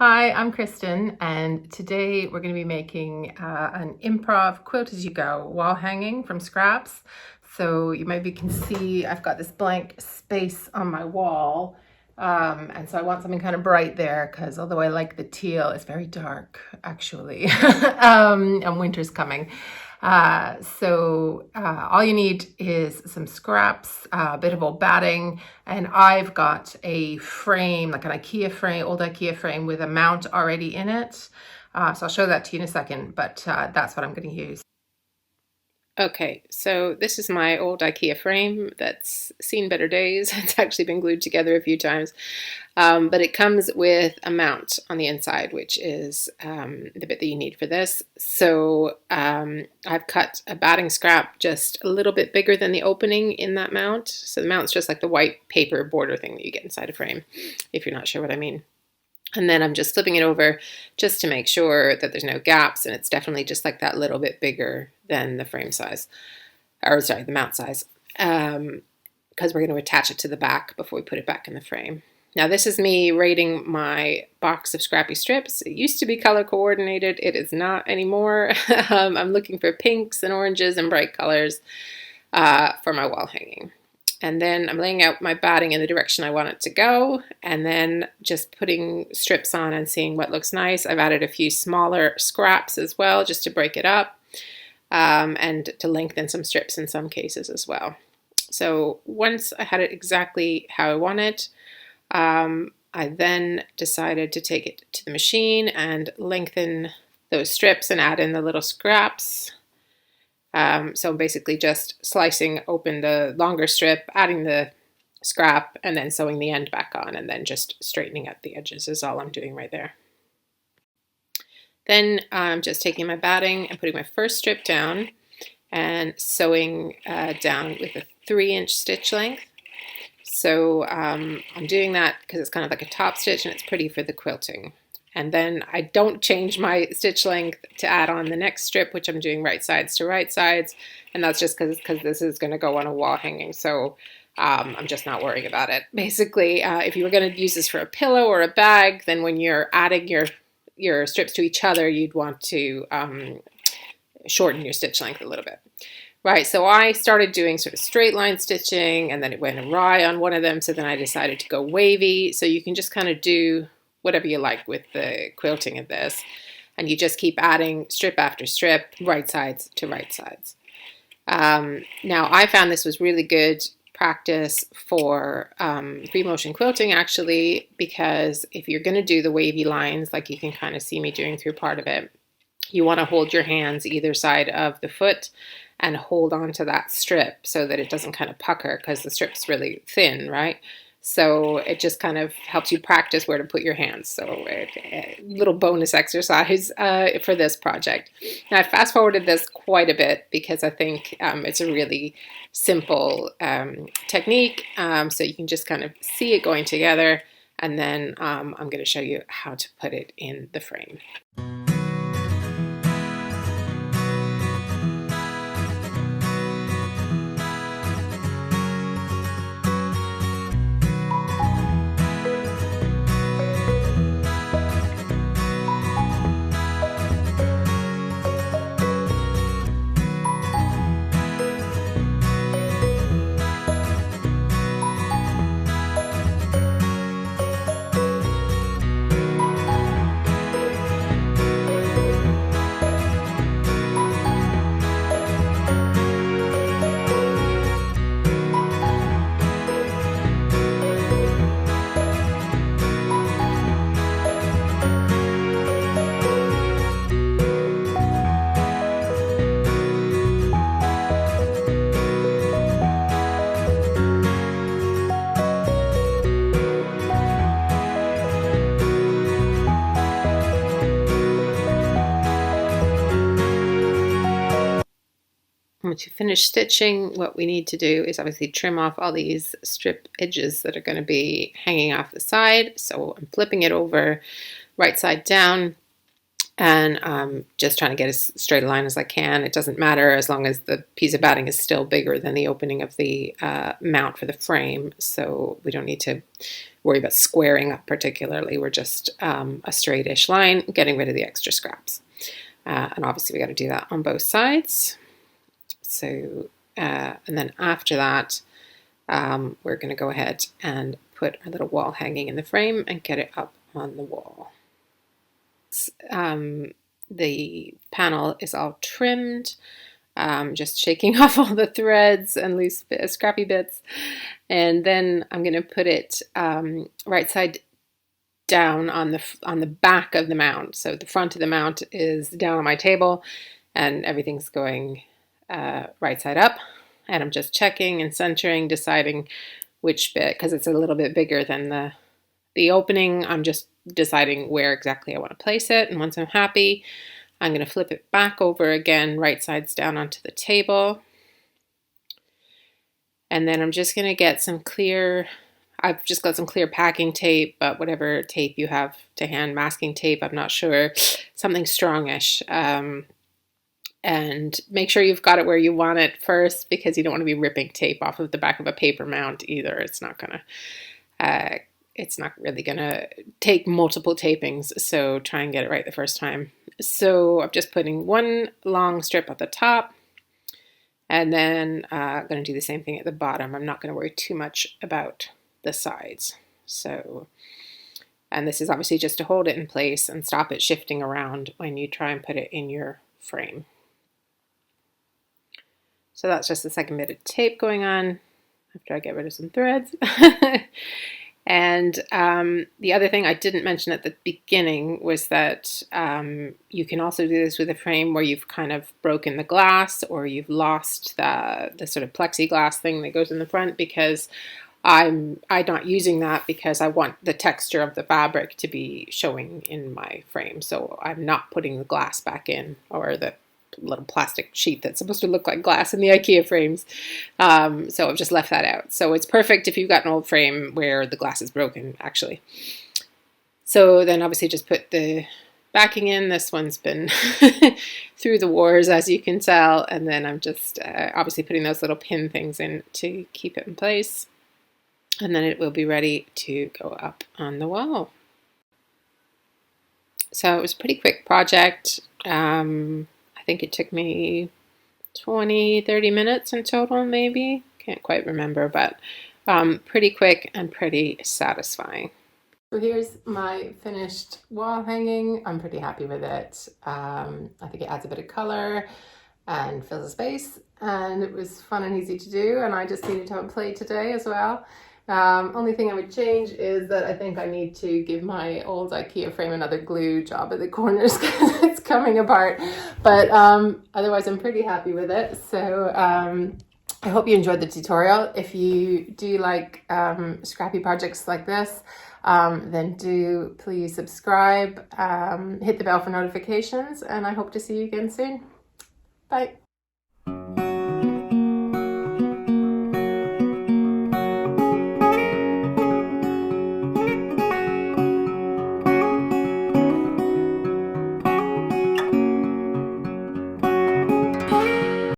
Hi, I'm Kristen, and today we're going to be making an improv quilt-as-you-go wall hanging from scraps. So you maybe can see I've got this blank space on my wall, and so I want something kind of bright there because although I like the teal, it's very dark actually, and winter's coming. All you need is some scraps, a bit of old batting, and I've got a frame, like an IKEA frame, old IKEA frame with a mount already in it. So I'll show that to you in a second, but that's what I'm going to use. Okay, so this is my old IKEA frame that's seen better days. It's actually been glued together a few times, but it comes with a mount on the inside, which is the bit that you need for this. So I've cut a batting scrap just a little bit bigger than the opening in that mount. So the mount's just like the white paper border thing that you get inside a frame, if you're not sure what I mean. And then I'm just flipping it over just to make sure that there's no gaps, and it's definitely just like that little bit bigger than the frame size, or sorry, the mount size, because we're going to attach it to the back before we put it back in the frame. Now this is me rating my box of Scrappy strips. It used to be color coordinated. It is not anymore. I'm looking for pinks and oranges and bright colors for my wall hanging. And then I'm laying out my batting in the direction I want it to go, and then just putting strips on and seeing what looks nice. I've added a few smaller scraps as well, just to break it up, and to lengthen some strips in some cases as well. So once I had it exactly how I want it, I then decided to take it to the machine and lengthen those strips and add in the little scraps. So I'm basically just slicing open the longer strip, adding the scrap, and then sewing the end back on, and then just straightening out the edges is all I'm doing right there. Then I'm just taking my batting and putting my first strip down and sewing down with a 3-inch stitch length. So I'm doing that because it's kind of like a top stitch and it's pretty for the quilting. And then I don't change my stitch length to add on the next strip, which I'm doing right sides to right sides. And that's just because this is going to go on a wall hanging. So I'm just not worrying about it. Basically, if you were going to use this for a pillow or a bag, then when you're adding your strips to each other, you'd want to shorten your stitch length a little bit. Right, so I started doing sort of straight line stitching, and then it went awry on one of them. So then I decided to go wavy. So you can just kind of do whatever you like with the quilting of this, and you just keep adding strip after strip, right sides to right sides. Now I found this was really good practice for free motion quilting actually, because if you're going to do the wavy lines, like you can kind of see me doing through part of it, you want to hold your hands either side of the foot and hold on to that strip so that it doesn't kind of pucker, because the strip's really thin, right? So it just kind of helps you practice where to put your hands. So a little bonus exercise for this project. Now I fast forwarded this quite a bit because I think it's a really simple technique. So you can just kind of see it going together, and then I'm going to show you how to put it in the frame. Once you finish stitching, what we need to do is obviously trim off all these strip edges that are going to be hanging off the side. So I'm flipping it over right side down, And I'm just trying to get as straight a line as I can. It doesn't matter as long as the piece of batting is still bigger than the opening of the mount for the frame. So we don't need to worry about squaring up particularly. We're just a straightish line, getting rid of the extra scraps. And obviously we got to do that on both sides. So, and then after that, we're going to go ahead and put our little wall hanging in the frame and get it up on the wall. The panel is all trimmed, just shaking off all the threads and loose scrappy bits, and then I'm going to put it right side down on the back of the mount. So the front of the mount is down on my table, and everything's going right side up. And I'm just checking and centering, deciding which bit, because it's a little bit bigger than the opening. I'm just deciding where exactly I want to place it. And once I'm happy, I'm going to flip it back over again, right sides down onto the table. And then I'm just going to get some clear, I've just got some clear packing tape, but whatever tape you have to hand, masking tape, I'm not sure, something strongish. And make sure you've got it where you want it first, because you don't want to be ripping tape off of the back of a paper mount either. It's not really going to take multiple tapings, so try and get it right the first time. So I'm just putting one long strip at the top, and then I'm going to do the same thing at the bottom. I'm not going to worry too much about the sides. So, and this is obviously just to hold it in place and stop it shifting around when you try and put it in your frame. So that's just the second bit of tape going on after I get rid of some threads. And the other thing I didn't mention at the beginning was that you can also do this with a frame where you've kind of broken the glass, or you've lost the sort of plexiglass thing that goes in the front, because I'm not using that because I want the texture of the fabric to be showing in my frame. So I'm not putting the glass back in, or the little plastic sheet that's supposed to look like glass in the IKEA frames. So I've just left that out. So it's perfect if you've got an old frame where the glass is broken, actually. So then obviously just put the backing in. This one's been through the wars, as you can tell. And then I'm just obviously putting those little pin things in to keep it in place. And then it will be ready to go up on the wall. So it was a pretty quick project. I think it took me 20-30 minutes in total, maybe. Can't quite remember, but pretty quick and pretty satisfying. So here's my finished wall hanging. I'm pretty happy with it. I think it adds a bit of color and fills the space, and it was fun and easy to do, and I just needed to have a play today as well. Only thing I would change is that I think I need to give my old IKEA frame another glue job at the corners because it's coming apart. But otherwise I'm pretty happy with it. So I hope you enjoyed the tutorial. If you do like scrappy projects like this, then do please subscribe, hit the bell for notifications, and I hope to see you again soon. Bye.